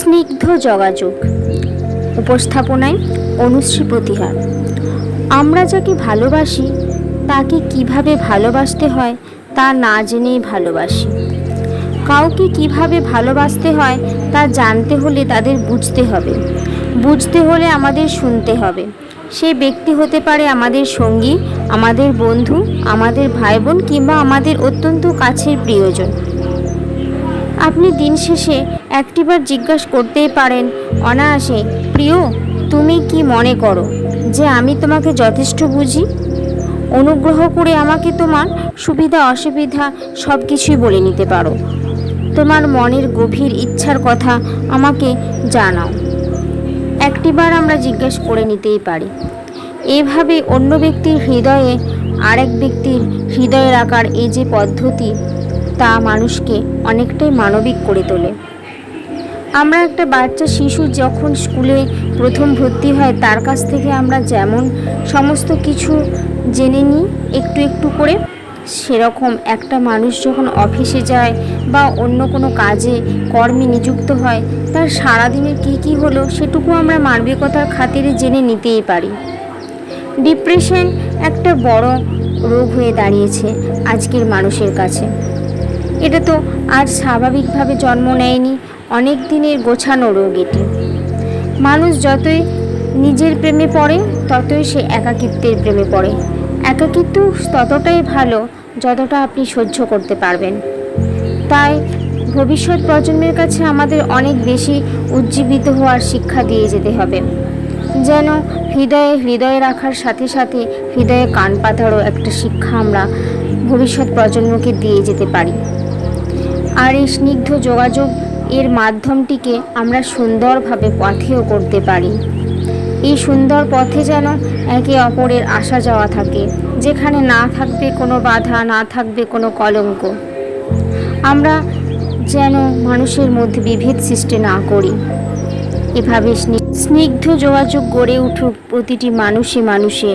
স্নিগ্ধ যোগাযোগ। উপস্থাপনায় অনুশ্রী প্রতিহার। আমরা যাকে ভালোবাসি তাকে কিভাবে ভালোবাসতে হয় তা না জেনেই ভালোবাসি। কাউকে কিভাবে ভালোবাসতে হয় তা জানতে হলে তাদের বুঝতে হবে। বুঝতে হলে আমাদের শুনতে হবে। সেই ব্যক্তি হতে পারে আমাদের সঙ্গী, আমাদের বন্ধু, আমাদের ভাই বোন কিংবা আমাদের অত্যন্ত কাছের প্রিয়জন। আপনি দিন শেষে একটিবার জিজ্ঞাসা করতেই পারেন অনায়াসে, প্রিয়, তুমি কি মনে করো যে আমি তোমাকে যথেষ্ট বুঝি? অনুগ্রহ করে আমাকে তোমার সুবিধা অসুবিধা সব কিছুই বলে নিতে পারো। তোমার মনের গভীর ইচ্ছার কথা আমাকে জানাও। একটিবার আমরা জিজ্ঞাসা করে নিতেই পারি। এভাবে অন্য ব্যক্তির হৃদয়ে আরেক ব্যক্তির হৃদয়ে রাখার এই যে পদ্ধতি, তা মানুষকে অনেকটাই মানবিক করে তোলে। আমরা একটা বাচ্চা শিশু যখন স্কুলে প্রথম ভর্তি হয় তার কাছ থেকে আমরা যেমন সমস্ত কিছু জেনে নিই একটু একটু করে, সেরকম একটা মানুষ যখন অফিসে যায় বা অন্য কোনো কাজে কর্মে নিযুক্ত হয় তার সারাদিনের কী হলো সেটুকু আমরা মানবিকতার খাতিরে জেনে নিতেই পারি। ডিপ্রেশন একটা বড় রোগ হয়ে দাঁড়িয়েছে আজকের মানুষের কাছে। এটা তো আজ স্বাভাবিকভাবে জন্ম নেয়নি, অনেক দিনের গোছানো রোগ এটি। মানুষ যতই নিজের প্রেমে পড়ে ততই সে একাকিত্বের প্রেমে পড়ে। একাকিত্ব ততটাই ভালো যতটা আপনি সহ্য করতে পারবেন। তাই ভবিষ্যৎ প্রজন্মের কাছে আমাদের অনেক বেশি উজ্জীবিত হওয়ার শিক্ষা দিয়ে যেতে হবে, যেন হৃদয়ে রাখার সাথে সাথে হৃদয়ে কান পাতারও একটা শিক্ষা আমরা ভবিষ্যৎ প্রজন্মকে দিয়ে যেতে পারি। আর এই স্নিগ্ধ যোগাযোগ এর মাধ্যমটিকে আমরা সুন্দরভাবে পথেও করতে পারি। এই সুন্দর পথে যেন একে অপরের আসা যাওয়া থাকে, যেখানে না থাকবে কোনো বাধা, না থাকবে কোনো কলঙ্ক। আমরা যেন মানুষের মধ্যে বিভেদ সৃষ্টি না করি। এভাবে স্নিগ্ধ যোগাযোগ গড়ে উঠুক প্রতিটি মানুষে মানুষে।